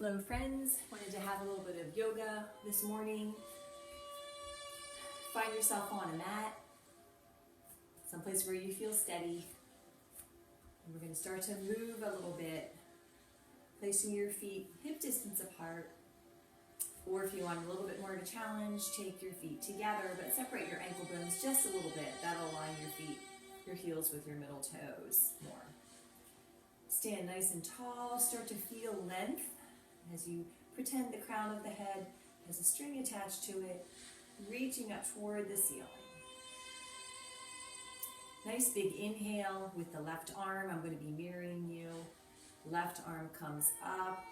Hello friends, wanted to have a little bit of yoga this morning. Find yourself on a mat, someplace where you feel steady. And we're going to start to move a little bit, placing your feet hip distance apart. Or if you want a little bit more of a challenge, take your feet together, but separate your ankle bones just a little bit. That'll align your feet, your heels with your middle toes more. Stand nice and tall, start to feel length as you pretend the crown of the head has a string attached to it, reaching up toward the ceiling. Nice big inhale with the left arm. I'm going to be mirroring you. Left arm comes up.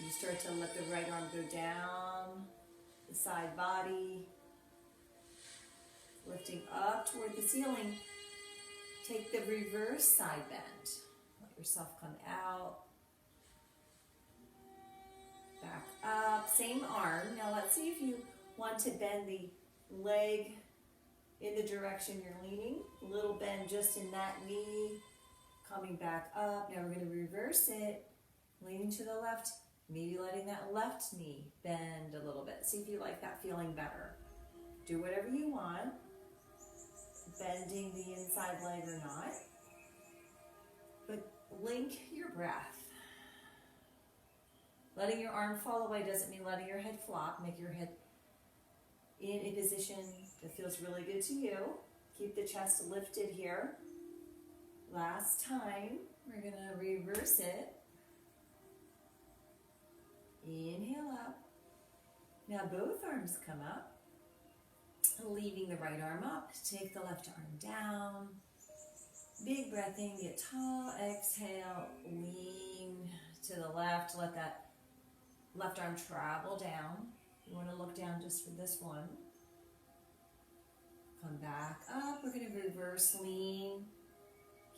You start to let the right arm go down, the side body, lifting up toward the ceiling. Take the reverse side bend. Let yourself come out. Back up, same arm. Now let's see if you want to bend the leg in the direction you're leaning. A little bend just in that knee, coming back up. Now we're going to reverse it, leaning to the left, maybe letting that left knee bend a little bit. See if you like that feeling better. Do whatever you want, bending the inside leg or not, but link your breath. Letting your arm fall away doesn't mean letting your head flop. Make your head in a position that feels really good to you. Keep the chest lifted here. Last time, we're going to reverse it. Inhale up. Now both arms come up. Leaving the right arm up. Take the left arm down. Big breath in, get tall. Exhale, lean to the left. Let that left arm travel down. You want to look down just for this one. Come back up. We're going to reverse lean.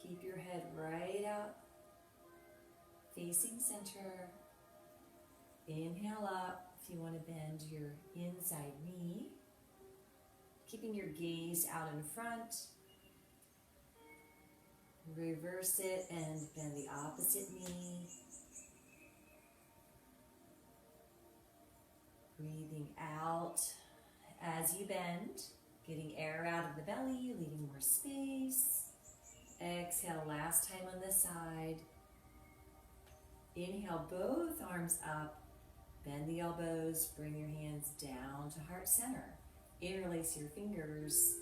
Keep your head right out, facing center. Inhale up if you want to bend your inside knee. Keeping your gaze out in front. Reverse it and bend the opposite knee. Breathing out as you bend, getting air out of the belly, leaving more space. Exhale, last time on this side. Inhale, both arms up. Bend the elbows, bring your hands down to heart center. Interlace your fingers.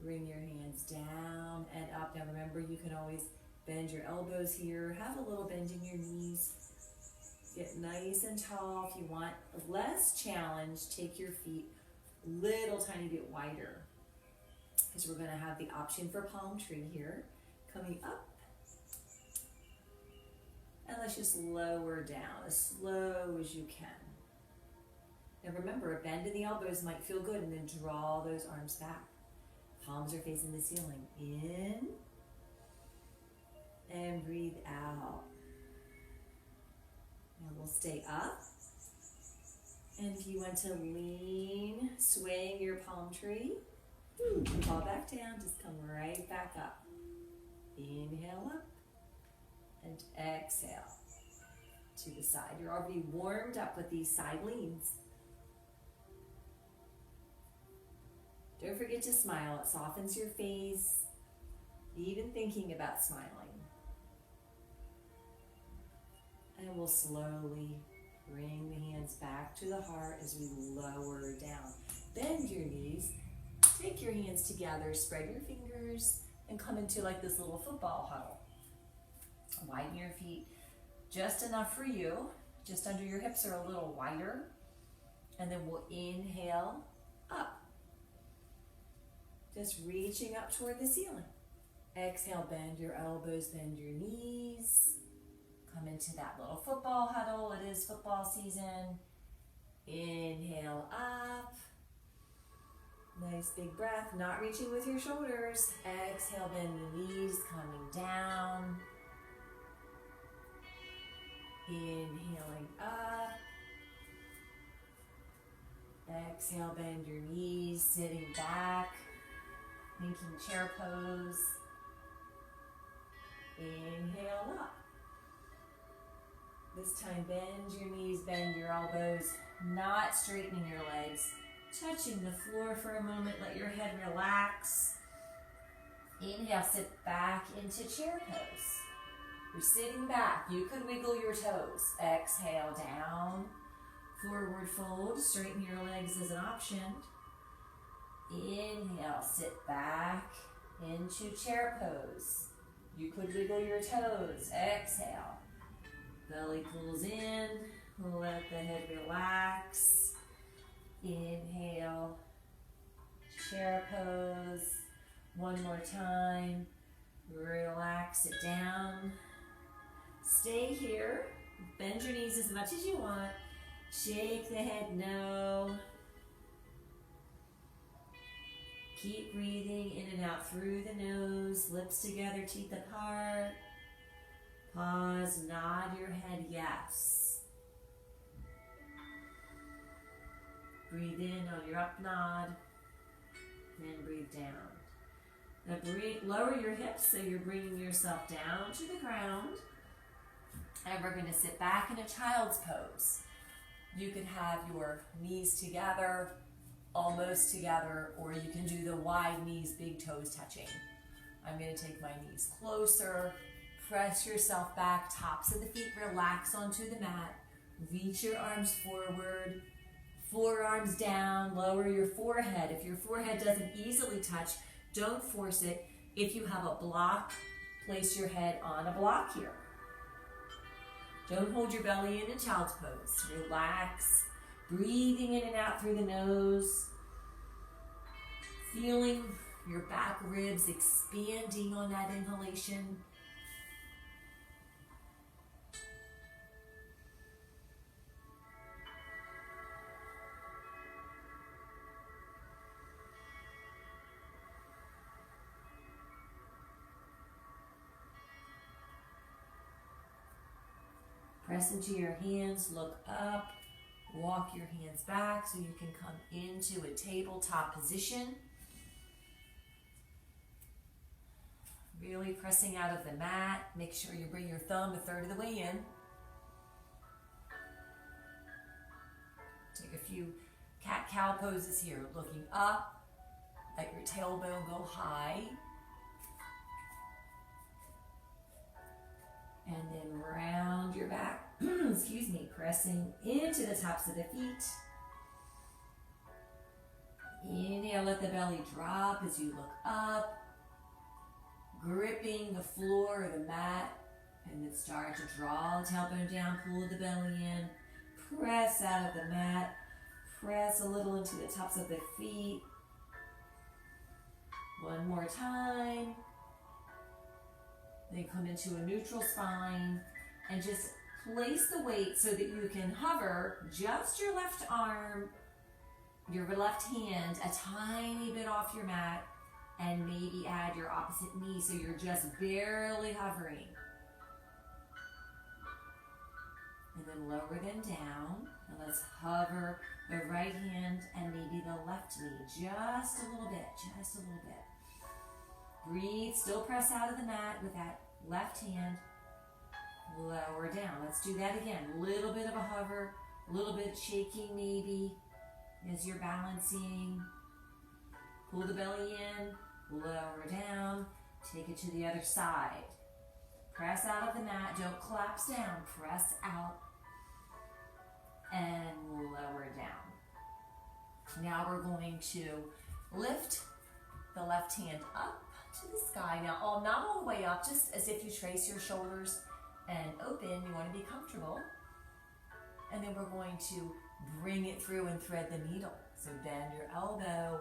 Bring your hands down and up. Now remember, you can always bend your elbows here. Have a little bend in your knees. Get nice and tall. If you want less challenge, take your feet a little tiny bit wider, because we're going to have the option for palm tree here. Coming up. And let's just lower down as slow as you can. Now remember, a bend in the elbows might feel good, and then draw those arms back. Palms are facing the ceiling. In. And breathe out. Now we'll stay up. And if you want to lean, swaying your palm tree, fall back down, just come right back up. Inhale up and exhale to the side. You're already warmed up with these side leans. Don't forget to smile. It softens your face, even thinking about smiling. And we'll slowly bring the hands back to the heart as we lower down. Bend your knees, take your hands together, spread your fingers, and come into like this little football huddle. Widen your feet just enough for you, just under your hips are a little wider. And then we'll inhale up. Just reaching up toward the ceiling. Exhale, bend your elbows, bend your knees. Come into that little football huddle. It is football season. Inhale up. Nice big breath, not reaching with your shoulders. Exhale, bend the knees, coming down. Inhaling up. Exhale, bend your knees, sitting back, making chair pose. Inhale up. This time, bend your knees, bend your elbows, not straightening your legs. Touching the floor for a moment, let your head relax. Inhale, sit back into chair pose. You're sitting back. You could wiggle your toes. Exhale, down. Forward fold. Straighten your legs as an option. Inhale, sit back into chair pose. You could wiggle your toes. Exhale. Belly pulls in. Let the head relax. Inhale. Chair pose. One more time. Relax it down. Stay here. Bend your knees as much as you want. Shake the head no. Keep breathing in and out through the nose. Lips together, teeth apart. Pause, nod your head yes. Breathe in on your up nod. Then breathe down. Now lower your hips so you're bringing yourself down to the ground. And we're going to sit back in a child's pose. You can have your knees together, almost together, or you can do the wide knees, big toes touching. I'm going to take my knees closer. Press yourself back, tops of the feet relax onto the mat. Reach your arms forward. Forearms down, lower your forehead. If your forehead doesn't easily touch, don't force it. If you have a block, place your head on a block here. Don't hold your belly in child's pose. Relax, breathing in and out through the nose. Feeling your back ribs expanding on that inhalation. Press into your hands, look up, walk your hands back so you can come into a tabletop position. Really pressing out of the mat. Make sure you bring your thumb a third of the way in. Take a few cat-cow poses here. Looking up, let your tailbone go high. And then round your back, excuse me, pressing into the tops of the feet. Inhale, let the belly drop as you look up, gripping the floor or the mat, and then start to draw the tailbone down, pull the belly in, press out of the mat, press a little into the tops of the feet. One more time. Then come into a neutral spine and just place the weight so that you can hover just your left arm, your left hand, a tiny bit off your mat, and maybe add your opposite knee so you're just barely hovering. And then lower them down, and let's hover the right hand and maybe the left knee just a little bit, just a little bit. Breathe, still press out of the mat with that left hand. Lower down. Let's do that again. Little bit of a hover, a little bit shaking maybe as you're balancing. Pull the belly in, lower down, take it to the other side. Press out of the mat, don't collapse down, press out and lower down. Now we're going to lift the left hand up to the sky. Now, not all the way up, just as if you trace your shoulders and open. You want to be comfortable. And then we're going to bring it through and thread the needle. So bend your elbow,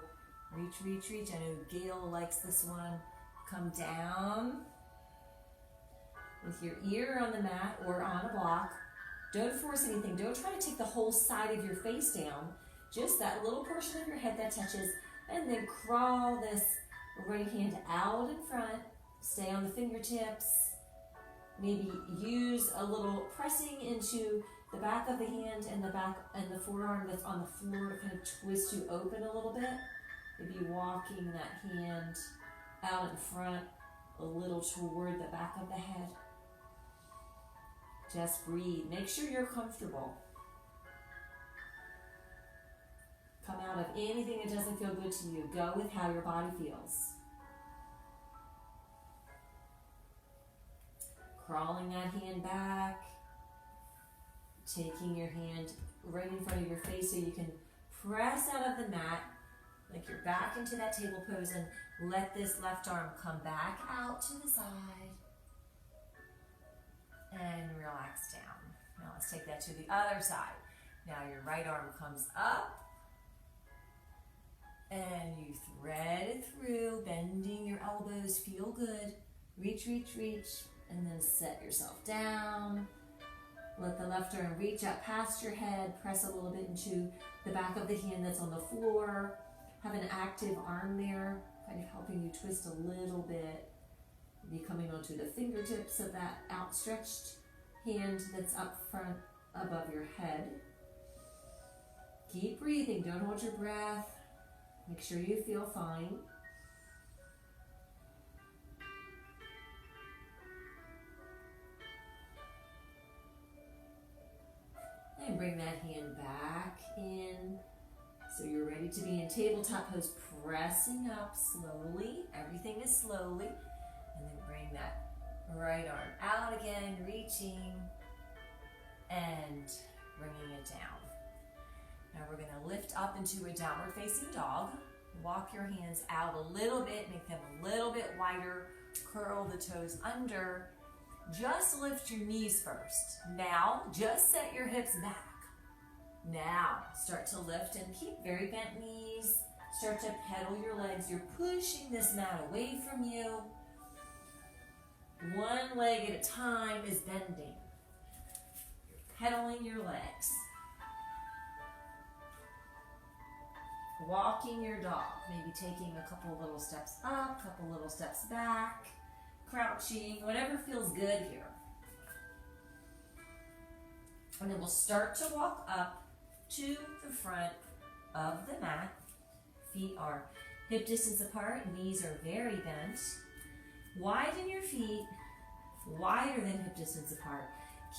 reach, reach, reach. I know Gail likes this one. Come down with your ear on the mat or on a block. Don't force anything. Don't try to take the whole side of your face down. Just that little portion of your head that touches. And then crawl this right hand out in front, stay on the fingertips, maybe use a little pressing into the back of the hand and the back and the forearm that's on the floor to kind of twist you open a little bit. Maybe walking that hand out in front a little toward the back of the head. Just breathe. Make sure you're comfortable. Come out of anything that doesn't feel good to you. Go with how your body feels. Crawling that hand back. Taking your hand right in front of your face so you can press out of the mat like you're back into that table pose, and let this left arm come back out to the side and relax down. Now let's take that to the other side. Now your right arm comes up and you thread it through, bending your elbows, feel good. Reach, reach, reach, and then set yourself down. Let the left arm reach up past your head, press a little bit into the back of the hand that's on the floor. Have an active arm there, kind of helping you twist a little bit. Maybe coming onto the fingertips of that outstretched hand that's up front above your head. Keep breathing, don't hold your breath. Make sure you feel fine. And bring that hand back in. So you're ready to be in tabletop pose, pressing up slowly. Everything is slowly. And then bring that right arm out again, reaching and bringing it down. Now we're going to lift up into a downward facing dog. Walk your hands out a little bit, make them a little bit wider. Curl the toes under. Just lift your knees first. Now, just set your hips back. Now, start to lift and keep very bent knees. Start to pedal your legs. You're pushing this mat away from you. One leg at a time is bending. You're pedaling your legs. Walking your dog. Maybe taking a couple little steps up, couple little steps back. Crouching, whatever feels good here. And then we'll start to walk up to the front of the mat. Feet are hip distance apart, knees are very bent. Widen your feet, wider than hip distance apart.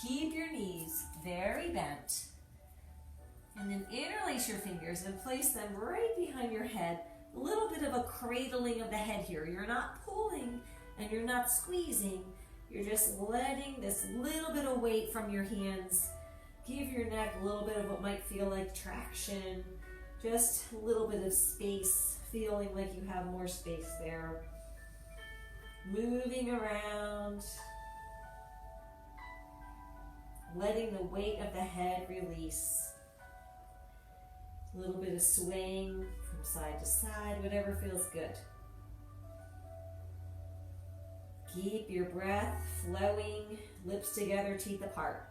Keep your knees very bent. And then interlace your fingers and place them right behind your head. A little bit of a cradling of the head here. You're not pulling and you're not squeezing. You're just letting this little bit of weight from your hands give your neck a little bit of what might feel like traction. Just a little bit of space, feeling like you have more space there. Moving around. Letting the weight of the head release. A little bit of swaying from side to side, whatever feels good. Keep your breath flowing, lips together, teeth apart.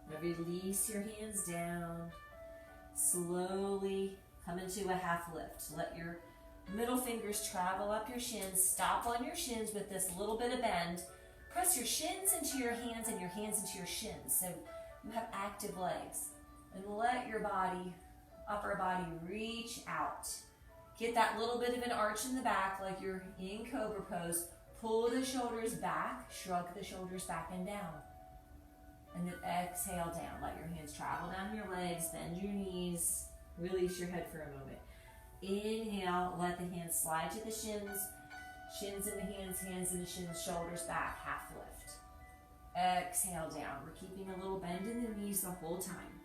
Now release your hands down. Slowly come into a half lift. Let your middle fingers travel up your shins. Stop on your shins with this little bit of bend. Press your shins into your hands and your hands into your shins. So you have active legs. And let your body, upper body, reach out. Get that little bit of an arch in the back like you're in Cobra pose. Pull the shoulders back, shrug the shoulders back and down. And then exhale down. Let your hands travel down your legs, bend your knees. Release your head for a moment. Inhale, let the hands slide to the shins. Shins in the hands, hands in the shins, shoulders back, half lift. Exhale down. We're keeping a little bend in the knees the whole time.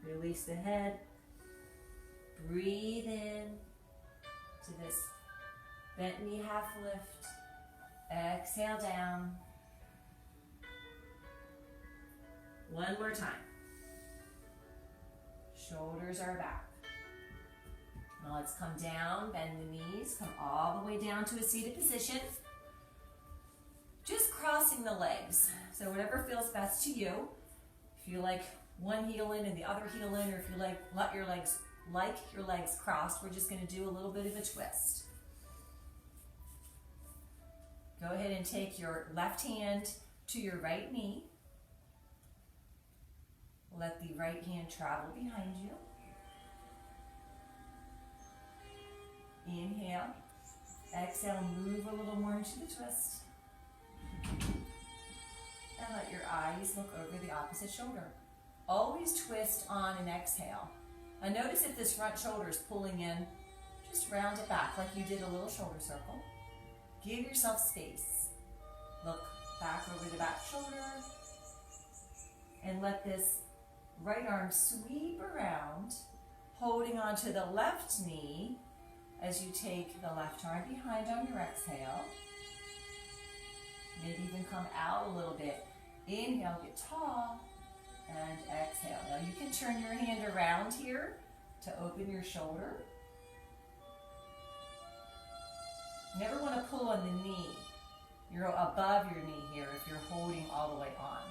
Release the head. Breathe in to this bent knee half lift. Exhale down. One more time. Shoulders are back. Now let's come down, bend the knees, come all the way down to a seated position. Just crossing the legs. So whatever feels best to you. If you like one heel in and the other heel in, or if you like your legs crossed, we're just going to do a little bit of a twist. Go ahead and take your left hand to your right knee. Let the right hand travel behind you. Inhale. Exhale, move a little more into the twist. And let your eyes look over the opposite shoulder. Always twist on an exhale. And notice if this front shoulder is pulling in, just round it back like you did a little shoulder circle. Give yourself space. Look back over the back shoulder. And let this right arm sweep around, holding onto the left knee as you take the left arm behind on your exhale. Maybe even come out a little bit. Inhale, get tall, and exhale. Now you can turn your hand around here to open your shoulder. Never want to pull on the knee. You're above your knee here if you're holding all the way on.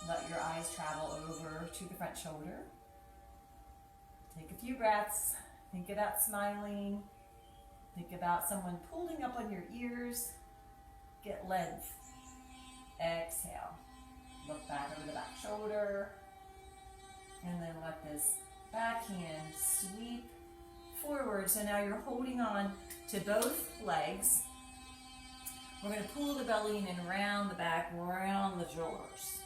Let your eyes travel over to the front shoulder. Take a few breaths. Think about smiling. Think about someone pulling up on your ears. Get length. Exhale. Look back over the back shoulder. And then let this back hand sweep forward. So now you're holding on to both legs. We're going to pull the belly in and around the back, around the shoulders.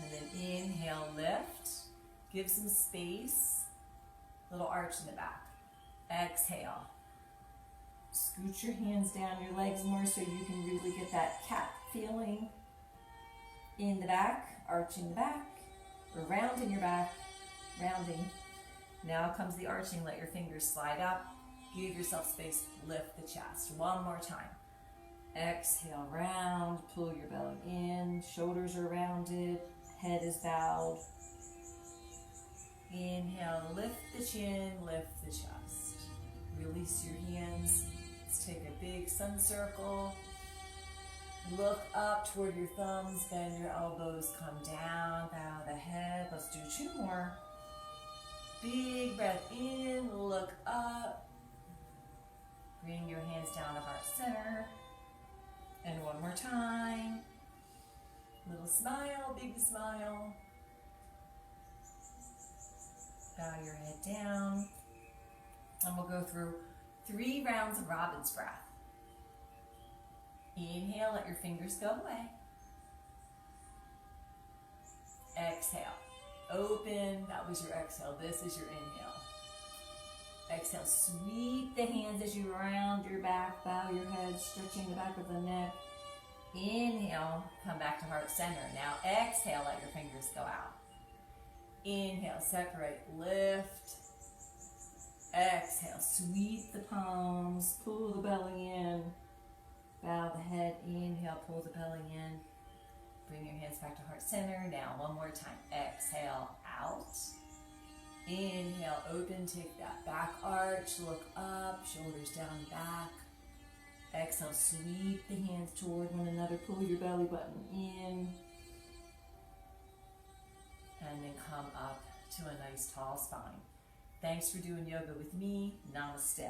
And then inhale, lift. Give some space. Little arch in the back. Exhale. Scoot your hands down your legs more so you can really get that cat feeling in the back, arching the back, or rounding your back, rounding. Now comes the arching. Let your fingers slide up. Give yourself space. Lift the chest. One more time. Exhale, round. Pull your belly in. Shoulders are rounded. Head is bowed. Inhale, lift the chin, lift the chest. Release your hands. Let's take a big sun circle. Look up toward your thumbs, bend your elbows, come down, bow the head. Let's do two more. Big breath in, look up. Bring your hands down to heart center. And one more time. Little smile, big smile. Bow your head down. And we'll go through 3 rounds of Robin's breath. Inhale, let your fingers go away. Exhale. Open, that was your exhale. This is your inhale. Exhale, sweep the hands as you round your back, bow your head, stretching the back of the neck. Inhale, come back to heart center. Now exhale, let your fingers go out. Inhale, separate, lift. Exhale, sweep the palms, pull the belly in. Bow the head, inhale, pull the belly in. Bring your hands back to heart center. Now one more time, exhale, out. Inhale, open, take that back arch, look up, shoulders down, back. Exhale, sweep the hands toward one another, pull your belly button in. And then come up to a nice tall spine. Thanks for doing yoga with me. Namaste.